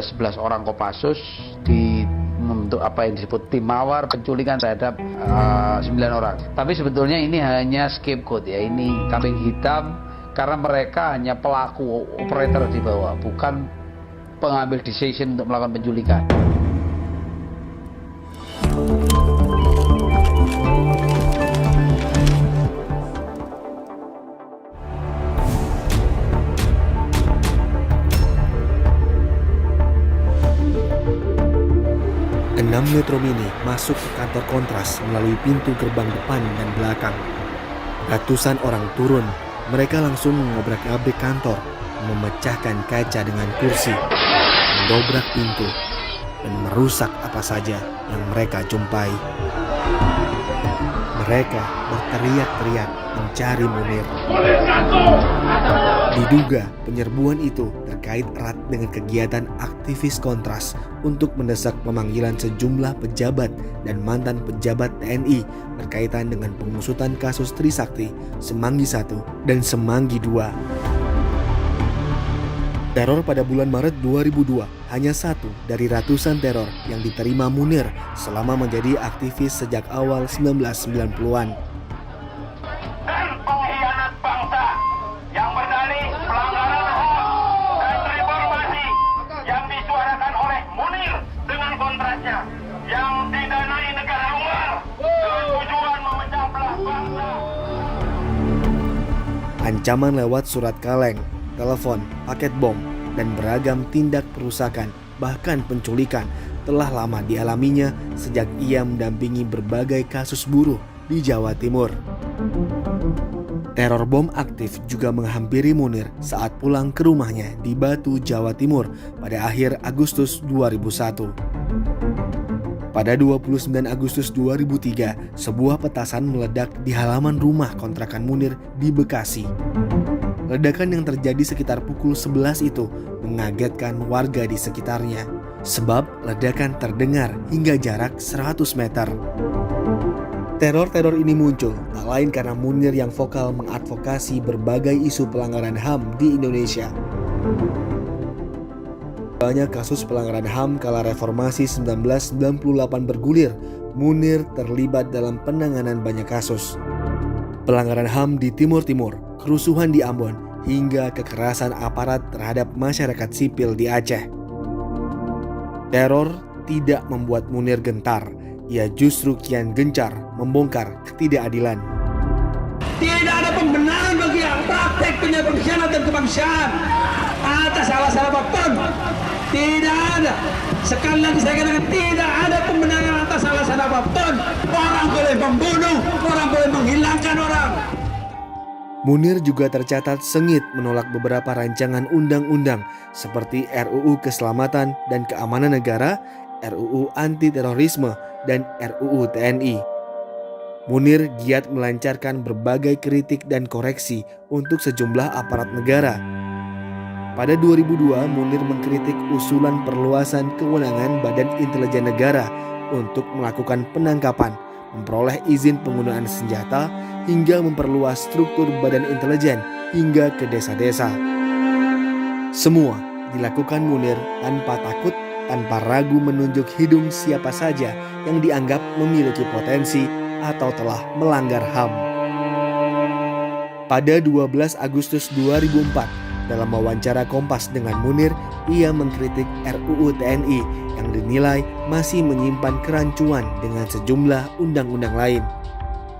ada 11 orang Kopassus di untuk apa yang disebut tim mawar penculikan terhadap 9 orang. Tapi sebetulnya ini hanya scapegoat ya, ini kambing hitam karena mereka hanya pelaku operator di bawah, bukan pengambil decision untuk melakukan penculikan. 6 Metro Mini masuk ke kantor Kontras melalui pintu gerbang depan dan belakang. Ratusan orang turun, mereka langsung mengobrak-abrik kantor, memecahkan kaca dengan kursi, mendobrak pintu, dan merusak apa saja yang mereka jumpai. Mereka berteriak-teriak mencari Munir. Diduga penyerbuan itu terkait erat dengan kegiatan aktivis Kontras untuk mendesak pemanggilan sejumlah pejabat dan mantan pejabat TNI berkaitan dengan pengusutan kasus Trisakti, Semanggi I dan Semanggi II. Teror pada bulan Maret 2002 hanya satu dari ratusan teror yang diterima Munir selama menjadi aktivis sejak awal 1990-an. Dan pengkhianat bangsa yang berdalih pelanggaran HAM dan reformasi yang disuarakan oleh Munir dengan kontrasnya yang didanai negara luar dengan tujuan memecah belah bangsa. Ancaman lewat surat kaleng, telepon, paket bom, dan beragam tindak perusakan bahkan penculikan telah lama dialaminya sejak ia mendampingi berbagai kasus buruh di Jawa Timur. Teror bom aktif juga menghampiri Munir saat pulang ke rumahnya di Batu, Jawa Timur pada akhir Agustus 2001. Pada 29 Agustus 2003, sebuah petasan meledak di halaman rumah kontrakan Munir di Bekasi. Ledakan yang terjadi sekitar pukul 11 itu mengagetkan warga di sekitarnya, sebab ledakan terdengar hingga jarak 100 meter. Teror-teror ini muncul tak lain karena Munir yang vokal mengadvokasi berbagai isu pelanggaran HAM di Indonesia. Banyak kasus pelanggaran HAM kala reformasi 1998 bergulir, Munir terlibat dalam penanganan banyak kasus. Pelanggaran HAM di Timur-Timur, kerusuhan di Ambon, hingga kekerasan aparat terhadap masyarakat sipil di Aceh. Teror tidak membuat Munir gentar, ia justru kian gencar membongkar ketidakadilan. Tidak ada pembenaran bagi yang praktek pengkhianatan kebangsaan atas alasan apapun. Tidak ada. Sekali lagi saya katakan tidak ada pembenaran atas alasan apapun. Orang boleh membunuh, orang boleh menghilangkan orang. Munir juga tercatat sengit menolak beberapa rancangan undang-undang seperti RUU Keselamatan dan Keamanan Negara, RUU Anti Terorisme, dan RUU TNI. Munir giat melancarkan berbagai kritik dan koreksi untuk sejumlah aparat negara. Pada 2002, Munir mengkritik usulan perluasan kewenangan Badan Intelijen Negara untuk melakukan penangkapan, memperoleh izin penggunaan senjata, hingga memperluas struktur Badan Intelijen hingga ke desa-desa. Semua dilakukan Munir tanpa takut, tanpa ragu menunjuk hidung siapa saja yang dianggap memiliki potensi atau telah melanggar HAM. Pada 12 Agustus 2004, dalam wawancara Kompas dengan Munir, ia mengkritik RUU TNI yang dinilai masih menyimpan kerancuan dengan sejumlah undang-undang lain.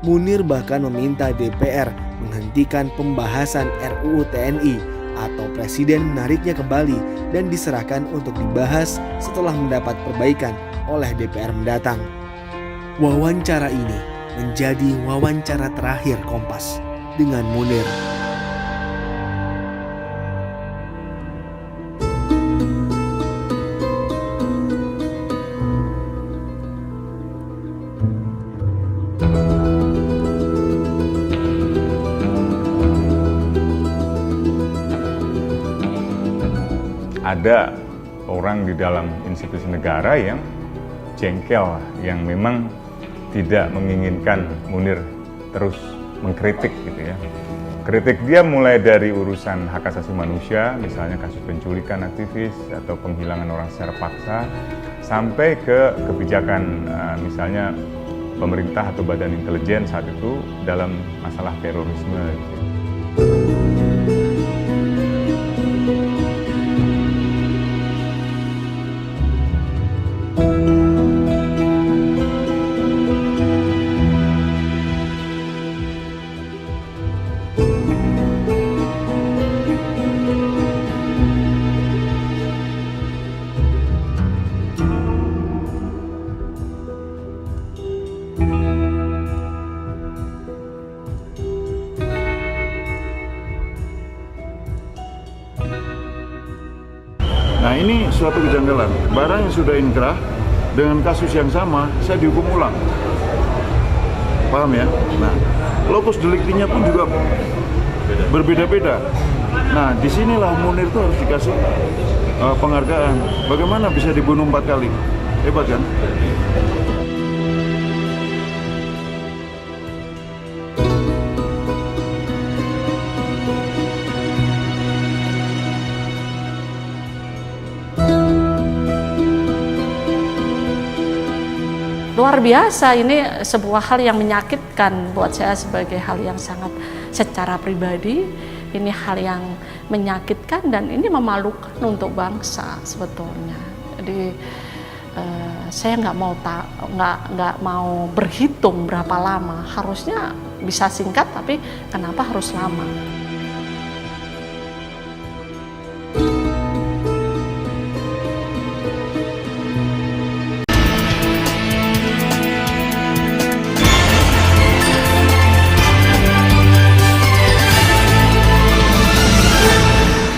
Munir bahkan meminta DPR menghentikan pembahasan RUU TNI atau Presiden menariknya kembali dan diserahkan untuk dibahas setelah mendapat perbaikan oleh DPR mendatang. Wawancara ini menjadi wawancara terakhir Kompas dengan Munir. Ada orang di dalam institusi negara yang jengkel, yang memang tidak menginginkan Munir terus mengkritik gitu ya. Kritik dia mulai dari urusan hak asasi manusia, misalnya kasus penculikan aktivis atau penghilangan orang secara paksa, sampai ke kebijakan misalnya pemerintah atau badan intelijen saat itu dalam masalah terorisme. Nah, ini suatu kejanggalan. Barang yang sudah inkrah dengan kasus yang sama, saya dihukum ulang. Paham ya? Nah, lokus deliktinya pun juga berbeda-beda. Nah, disinilah Munir itu harus dikasih penghargaan. Bagaimana bisa dibunuh 4 kali? Hebat kan? Luar biasa, ini sebuah hal yang menyakitkan buat saya sebagai hal yang sangat secara pribadi. Ini hal yang menyakitkan dan ini memalukan untuk bangsa sebetulnya. Jadi saya nggak mau berhitung berapa lama. Harusnya bisa singkat, tapi kenapa harus lama?